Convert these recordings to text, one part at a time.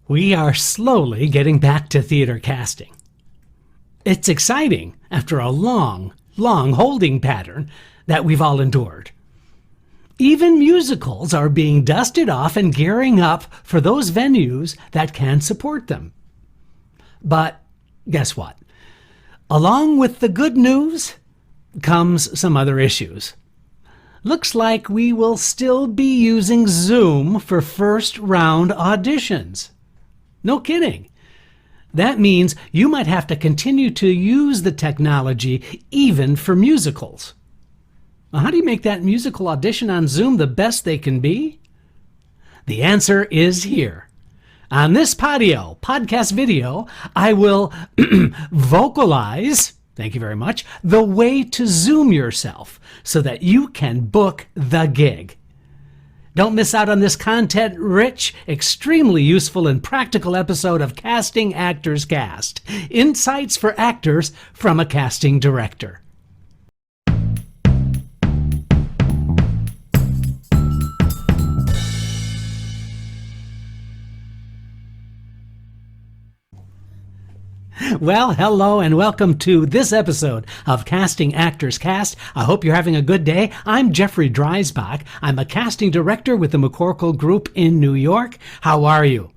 We are slowly getting back to theater casting. It's exciting after a long holding pattern that we've all endured. Even musicals are being dusted off and gearing up for those venues that can support them. But guess what? Along with the good news comes some other issues. Looks like we will still be using Zoom for first round auditions. No kidding. That means you might have to continue to use the technology even for musicals. Well, how do you make that musical audition on Zoom the best they can be? The answer is here. On this podio podcast video, I will vocalize, thank you very much, the way to Zoom yourself so that you can book the gig. Don't miss out on this content-rich, extremely useful and practical episode of Casting Actors Cast. Insights for actors from a casting director. Well, hello and welcome to this episode of Casting Actors Cast. I hope you're having a good day. I'm Jeffrey Dreisbach. I'm a casting director with the McCorkle Group in New York. How are you?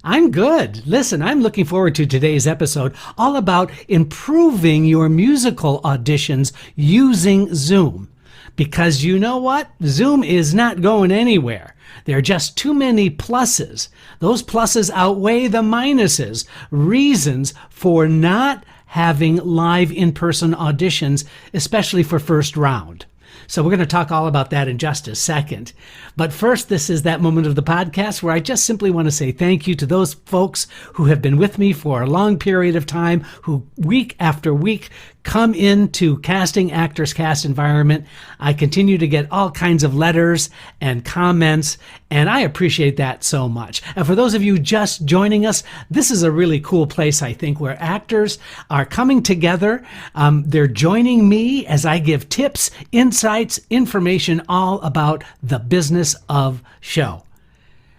I'm good. Listen, I'm looking forward to today's episode all about improving your musical auditions using Zoom. Because you know what? Zoom is not going anywhere. There are just too many pluses. Those pluses outweigh the minuses. Reasons for not having live in-person auditions, especially for first round. So we're going to talk all about that in just a second. But first, this is that moment of the podcast where I just simply want to say thank you to those folks who have been with me for a long period of time, who week after week come into Casting Actors Cast environment. I continue to get all kinds of letters and comments, and I appreciate that so much. And for those of you just joining us, this is a really cool place, I think, where actors are coming together. They're joining me as I give tips, insights, information all about the business of show.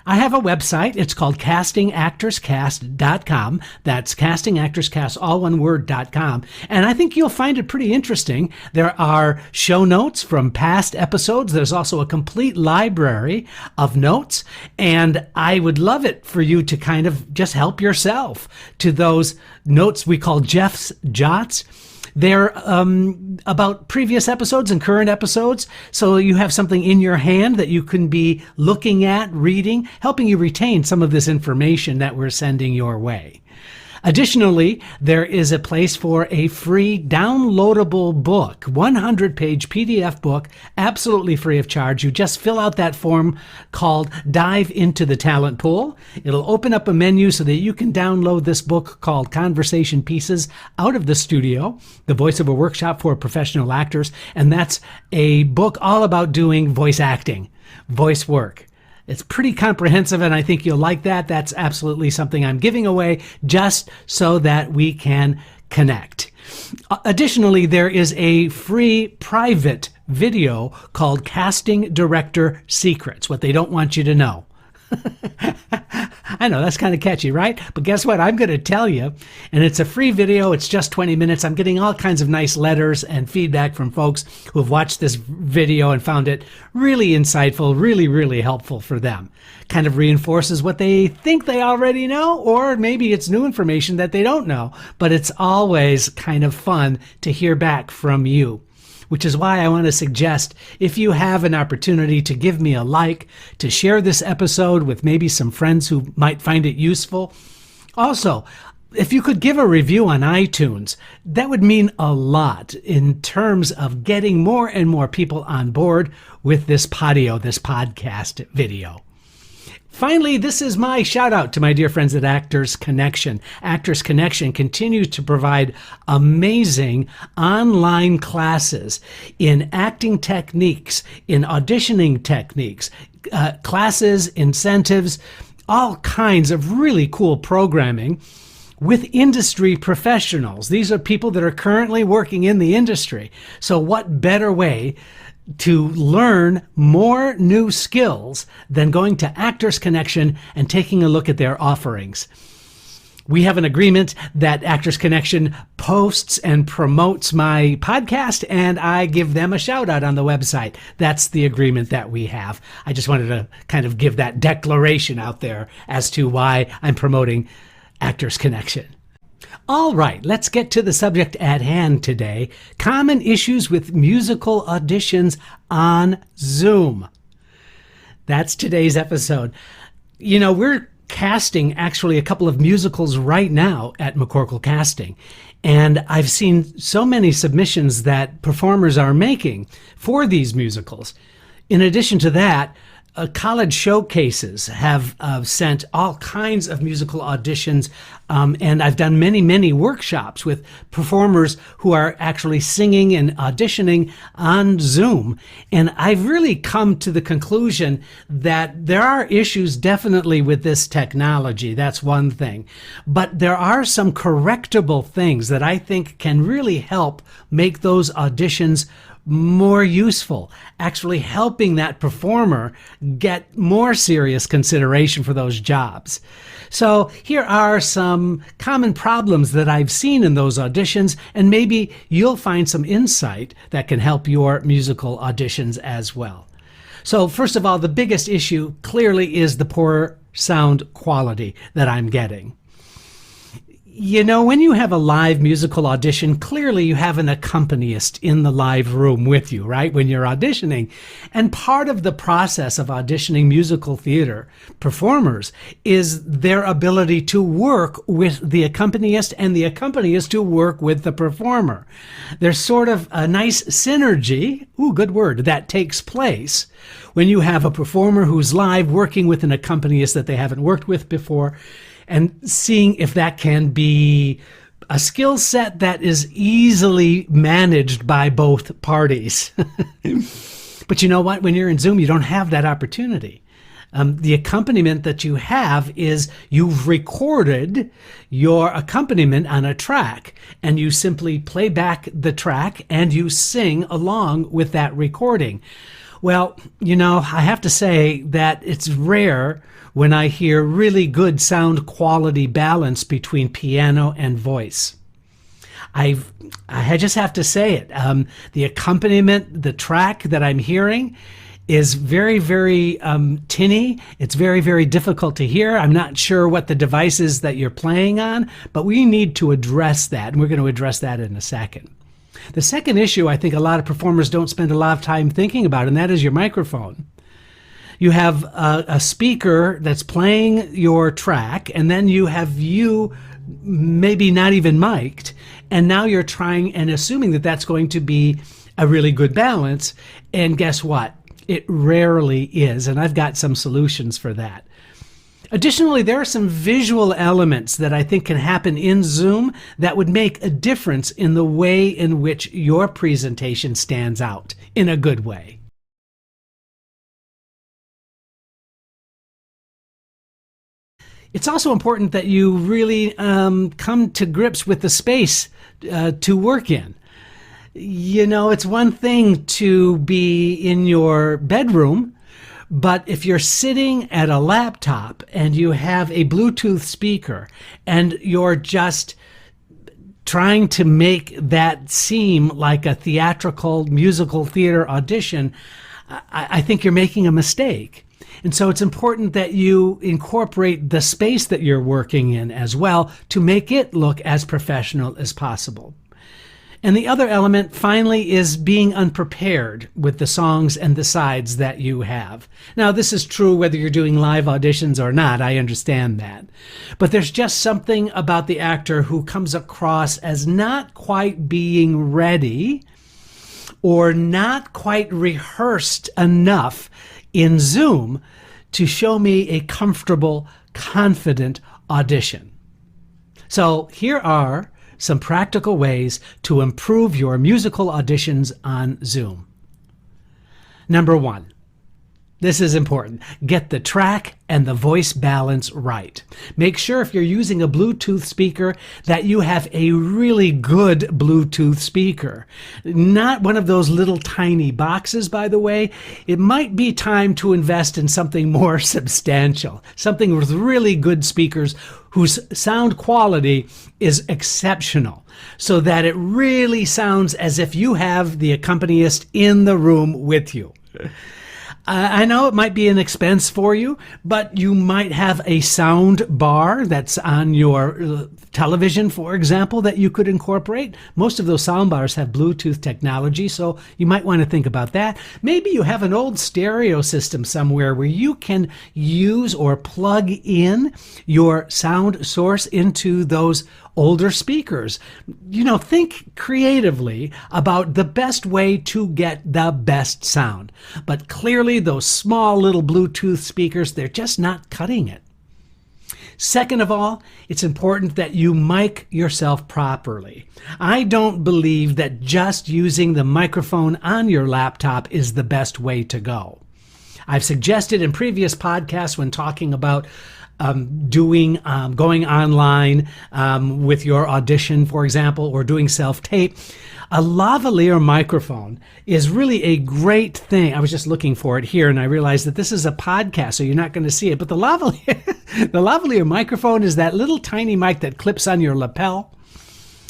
I have a website. It's called castingactorscast.com. That's castingactorscast, all one word.com. And I think you'll find it pretty interesting. There are show notes from past episodes. There's also a complete library of notes. And I would love it for you to kind of just help yourself to those notes we call Jeff's Jots. They're about previous episodes and current episodes, so you have something in your hand that you can be looking at, reading, helping you retain some of this information that we're sending your way. Additionally, there is a place for a free downloadable book, 100-page PDF book, absolutely free of charge. You just fill out that form called Dive into the Talent Pool. It'll open up a menu so that you can download this book called Conversation Pieces Out of the Studio, the voiceover workshop for professional actors. And that's a book all about doing voice acting, voice work. It's pretty comprehensive, and I think you'll like that. That's absolutely something I'm giving away just so that we can connect. Additionally, there is a free private video called Casting Director Secrets, what they don't want you to know. I know, that's kind of catchy, right? But guess what? I'm going to tell you, and it's a free video. It's just 20 minutes. I'm getting all kinds of nice letters and feedback from folks who have watched this video and found it really insightful, really helpful for them. Kind of reinforces what they think they already know, or maybe it's new information that they don't know. But it's always kind of fun to hear back from you. Which is why I want to suggest, if you have an opportunity to give me a like, to share this episode with maybe some friends who might find it useful. Also, if you could give a review on iTunes, that would mean a lot in terms of getting more and more people on board with this podio, this podcast video. Finally, this is my shout out to my dear friends at Actors Connection. Actors Connection continues to provide amazing online classes in acting techniques, in auditioning techniques, classes, incentives, all kinds of really cool programming with industry professionals. These are people that are currently working in the industry. So what better way to learn more new skills than going to Actors Connection and taking a look at their offerings. We have an agreement that Actors Connection posts and promotes my podcast, and I give them a shout out on the website. That's the agreement that we have. I just wanted to kind of give that declaration out there as to why I'm promoting Actors Connection. All right, let's get to the subject at hand today. Common issues with musical auditions on Zoom. That's today's episode. You know, we're casting actually a couple of musicals right now at McCorkle Casting. And I've seen so many submissions that performers are making for these musicals. In addition to that, college showcases have sent all kinds of musical auditions, and I've done many workshops with performers who are actually singing and auditioning on Zoom. And I've really come to the conclusion that there are issues definitely with this technology. That's one thing. But there are some correctable things that I think can really help make those auditions more useful, actually helping that performer get more serious consideration for those jobs. So here are some common problems that I've seen in those auditions, and maybe you'll find some insight that can help your musical auditions as well. So first of all, the biggest issue clearly is the poor sound quality that I'm getting. You know, when you have a live musical audition, clearly you have an accompanist in the live room with you, right, when you're auditioning. And part of the process of auditioning musical theater performers is their ability to work with the accompanist and the accompanist to work with the performer. There's sort of a nice synergy, good word, that takes place when you have a performer who's live working with an accompanist that they haven't worked with before, and seeing if that can be a skill set that is easily managed by both parties. But you know what? When you're in Zoom, you don't have that opportunity. The accompaniment that you have is you've recorded your accompaniment on a track, and you simply play back the track and you sing along with that recording. Well, you know, I have to say that it's rare when I hear really good sound quality balance between piano and voice. I just have to say it. The accompaniment, the track that I'm hearing is very tinny. It's very difficult to hear. I'm not sure what the device is that you're playing on, but we need to address that, and we're going to address that in a second. The second issue I think a lot of performers don't spend a lot of time thinking about, and that is your microphone. You have a speaker that's playing your track, and then you have you maybe not even mic'd, and now you're trying and assuming that that's going to be a really good balance, and guess what? It rarely is, and I've got some solutions for that. Additionally, there are some visual elements that I think can happen in Zoom that would make a difference in the way in which your presentation stands out in a good way. It's also important that you really come to grips with the space to work in. You know, it's one thing to be in your bedroom, but if you're sitting at a laptop and you have a Bluetooth speaker and you're just trying to make that seem like a theatrical musical theater audition, I think you're making a mistake. And so it's important that you incorporate the space that you're working in as well to make it look as professional as possible. And the other element, finally, is being unprepared with the songs and the sides that you have. Now, this is true whether you're doing live auditions or not. I understand that. But there's just something about the actor who comes across as not quite being ready or not quite rehearsed enough in Zoom to show me a comfortable, confident audition. So here are some practical ways to improve your musical auditions on Zoom. Number one, This is important. Get the track and the voice balance right. Make sure if you're using a Bluetooth speaker that you have a really good Bluetooth speaker. Not one of those little tiny boxes, by the way. It might be time to invest in something more substantial, something with really good speakers whose sound quality is exceptional, so that it really sounds as if you have the accompanist in the room with you. I know it might be an expense for you, but you might have a sound bar that's on your television, for example, that you could incorporate. Most of those sound bars have Bluetooth technology, so you might want to think about that. Maybe you have an old stereo system somewhere where you can use or plug in your sound source into those older speakers. Think creatively about the best way to get the best sound. But clearly those small little Bluetooth speakers, they're just not cutting it. Second of all, it's important that you mic yourself properly. I don't believe that just using the microphone on your laptop is the best way to go. I've suggested in previous podcasts when talking about going online with your audition, for example, or doing self-tape, a lavalier microphone is really a great thing. I was just looking for it here, and I realized that this is a podcast, so you're not going to see it. But the lavalier microphone is that little tiny mic that clips on your lapel.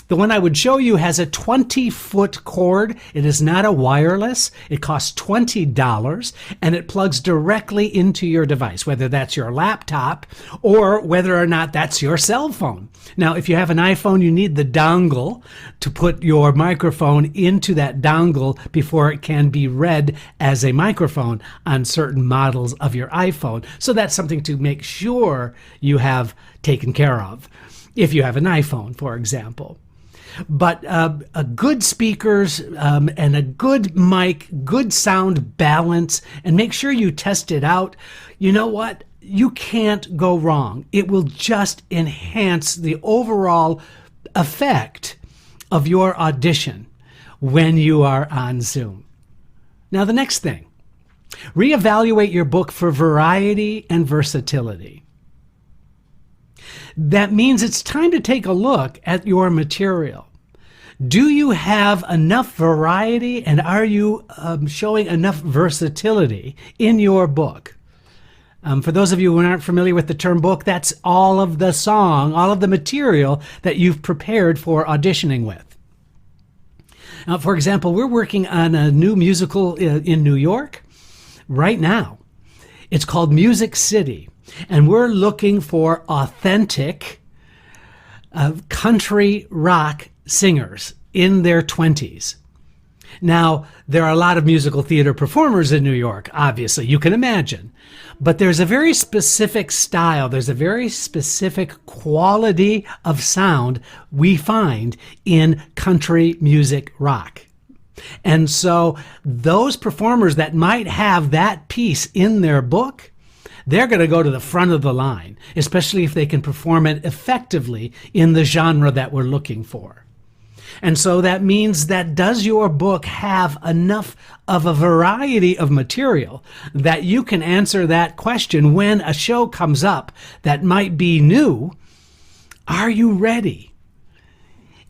The one I would show you has a 20-foot cord. It is not a wireless. It costs $20, and it plugs directly into your device, whether that's your laptop or whether or not that's your cell phone. Now, if you have an iPhone, you need the dongle to put your microphone into that dongle before it can be read as a microphone on certain models of your iPhone. So that's something to make sure you have taken care of if you have an iPhone, for example. But a good speakers and a good mic, good sound balance, and make sure you test it out. You know what? You can't go wrong. It will just enhance the overall effect of your audition when you are on Zoom. Now, the next thing, reevaluate your book for variety and versatility. That means it's time to take a look at your material. Do you have enough variety, and are you showing enough versatility in your book? For those of you who aren't familiar with the term book, that's all of the song, all of the material that you've prepared for auditioning with. Now, for example, we're working on a new musical in New York right now. It's called Music City. And we're looking for authentic country rock singers in their 20s. Now, there are a lot of musical theater performers in New York, obviously, you can imagine. But there's a very specific style, there's a very specific quality of sound we find in country music rock. And so those performers that might have that piece in their book, they're going to go to the front of the line, especially if they can perform it effectively in the genre that we're looking for. And so that means that does your book have enough of a variety of material that you can answer that question when a show comes up that might be new? Are you ready?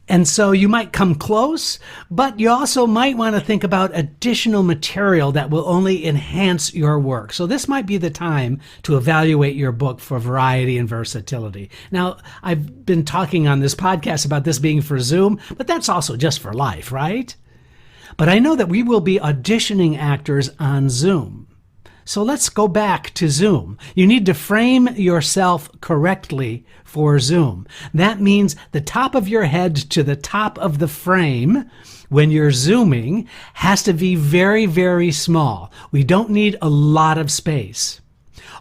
And so you might come close, but you also might want to think about additional material that will only enhance your work. So this might be the time to evaluate your book for variety and versatility. Now, I've been talking on this podcast about this being for Zoom, but that's also just for life, right? But I know that we will be auditioning actors on Zoom. So let's go back to Zoom. You need to frame yourself correctly for Zoom. That means the top of your head to the top of the frame when you're Zooming has to be very, very small. We don't need a lot of space.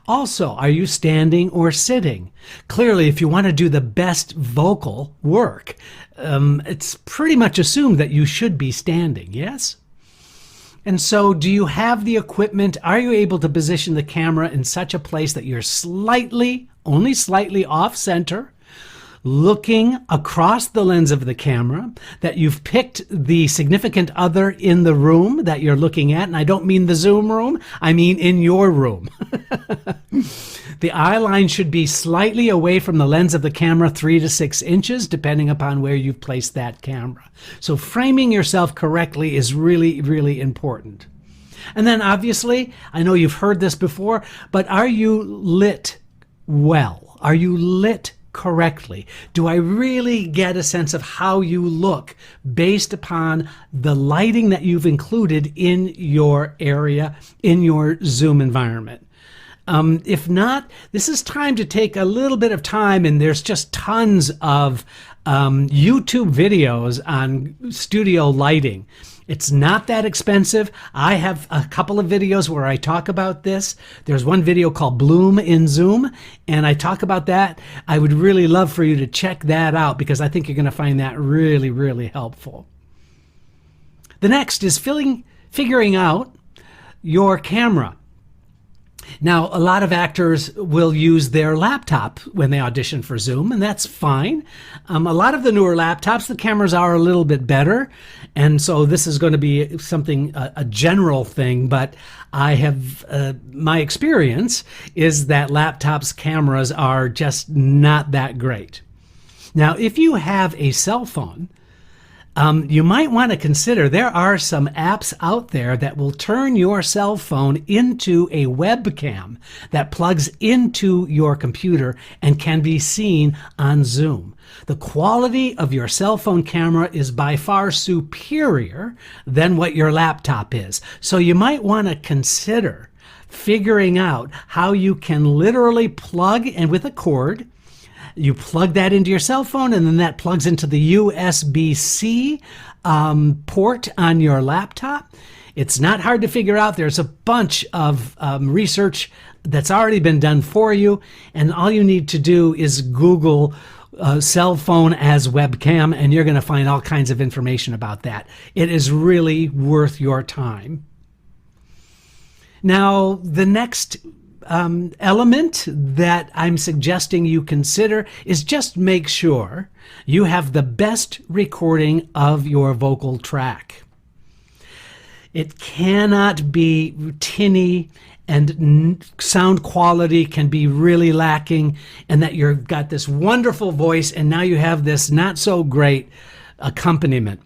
Also, are you standing or sitting? Clearly, if you want to do the best vocal work, it's pretty much assumed that you should be standing, yes? And so do you have the equipment? Are you able to position the camera in such a place that you're slightly, only slightly off center? looking across the lens of the camera, that you've picked the significant other in the room that you're looking at. And I don't mean the Zoom room, I mean in your room. The eye line should be slightly away from the lens of the camera, 3 to 6 inches, depending upon where you've placed that camera. So framing yourself correctly is really, really important. And then obviously, I know you've heard this before, but are you lit well? Are you lit correctly? Do I really get a sense of how you look based upon the lighting that you've included in your area, in your Zoom environment? If not, this is time to take a little bit of time, and there's just tons of YouTube videos on studio lighting. It's not that expensive. I have a couple of videos where I talk about this. There's one video called Bloom in Zoom, and I talk about that. I would really love for you to check that out because I think you're going to find that really, really helpful. The next is figuring out your camera. Now, a lot of actors will use their laptop when they audition for Zoom, and that's fine. A lot of the newer laptops, the cameras are a little bit better, and so this is going to be something, a general thing, but I have, my experience is that laptops' cameras are just not that great. Now, if you have a cell phone, you might want to consider there are some apps out there that will turn your cell phone into a webcam that plugs into your computer and can be seen on Zoom. The quality of your cell phone camera is by far superior than what your laptop is. So you might want to consider figuring out how you can literally plug in with a cord. You plug that into your cell phone, and then that plugs into the USB-C port on your laptop. It's not hard to figure out. There's a bunch of research that's already been done for you, and all you need to do is Google cell phone as webcam, and you're going to find all kinds of information about that. It is really worth your time. Now, the next element that I'm suggesting you consider is just make sure you have the best recording of your vocal track. It cannot be tinny, and sound quality can be really lacking, and that you've got this wonderful voice and now you have this not so great accompaniment.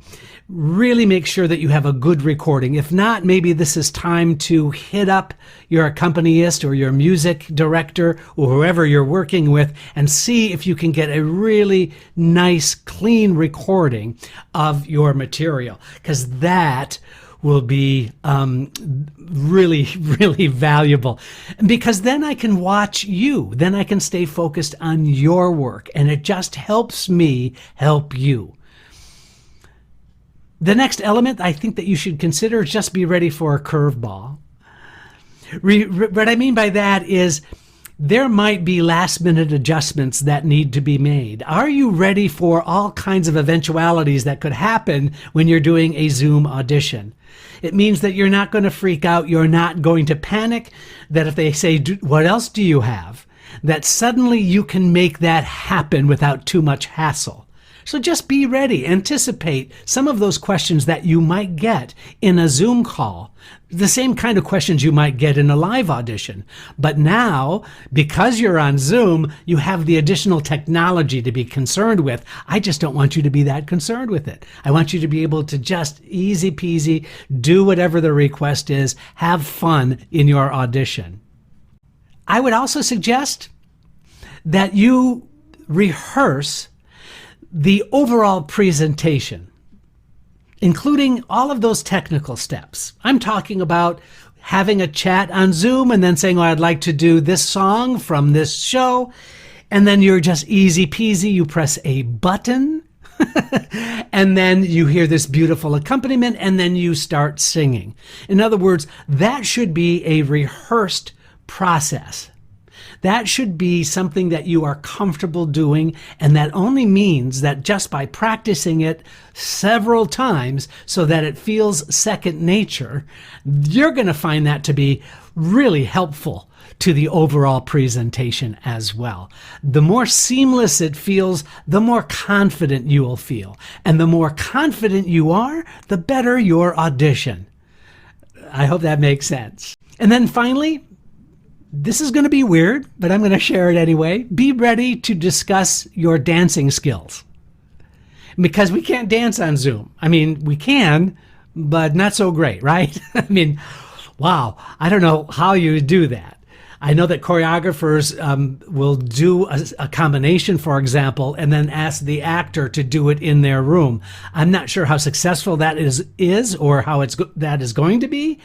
Really make sure that you have a good recording. If not, maybe this is time to hit up your accompanist or your music director or whoever you're working with and see if you can get a really nice, clean recording of your material, because that will be really, really valuable, because then I can watch you. Then I can stay focused on your work, and it just helps me help you. The next element I think that you should consider is just be ready for a curveball. What I mean by that is there might be last-minute adjustments that need to be made. Are you ready for all kinds of eventualities that could happen when you're doing a Zoom audition? It means that you're not going to freak out. You're not going to panic. That if they say, what else do you have? That suddenly you can make that happen without too much hassle. So just be ready. Anticipate some of those questions that you might get in a Zoom call, the same kind of questions you might get in a live audition. But now, because you're on Zoom, you have the additional technology to be concerned with. I just don't want you to be that concerned with it. I want you to be able to just easy peasy do whatever the request is, have fun in your audition. I would also suggest that you rehearse the overall presentation, including all of those technical steps. I'm talking about having a chat on Zoom and then saying, oh, I'd like to do this song from this show. And then you're just easy peasy. You press a button and then you hear this beautiful accompaniment and then you start singing. In other words, that should be a rehearsed process. That should be something that you are comfortable doing, and that only means that just by practicing it several times so that it feels second nature, you're going to find that to be really helpful to the overall presentation as well. The more seamless it feels, the more confident you will feel. And the more confident you are, the better your audition. I hope that makes sense. And then finally, this is going to be weird, but I'm going to share it anyway. Be ready to discuss your dancing skills. Because we can't dance on Zoom. I mean, we can, but not so great, right? I mean, wow, I don't know how you do that. I know that choreographers will do a combination, for example, and then ask the actor to do it in their room. I'm not sure how successful that is or how that is going to be.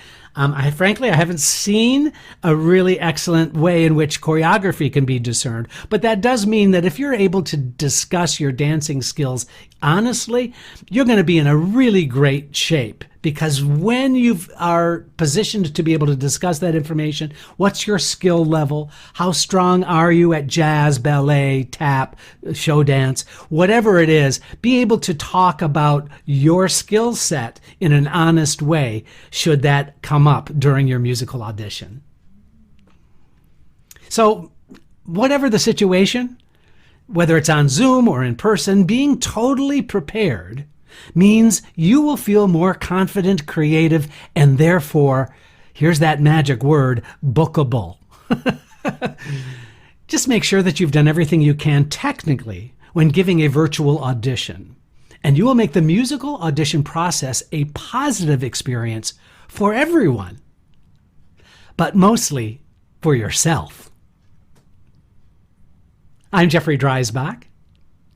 Frankly, I haven't seen a really excellent way in which choreography can be discerned. But that does mean that if you're able to discuss your dancing skills honestly, you're going to be in a really great shape. Because when you are positioned to be able to discuss that information, what's your skill level? How strong are you at jazz, ballet, tap, show dance, whatever it is, be able to talk about your skill set in an honest way should that come up during your musical audition. So whatever the situation, whether it's on Zoom or in person, being totally prepared means you will feel more confident, creative, and therefore, here's that magic word, bookable. Just make sure that you've done everything you can technically when giving a virtual audition, and you will make the musical audition process a positive experience for everyone, but mostly for yourself. I'm Jeffrey Dreisbach.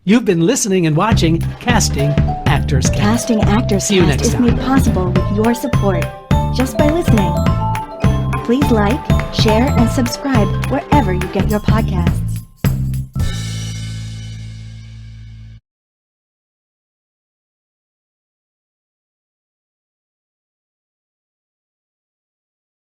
You've been listening and watching Casting Actors Cast. Casting Actors See you Cast next is time. made possible with your support just by listening. Please like, share, and subscribe wherever you get your podcasts.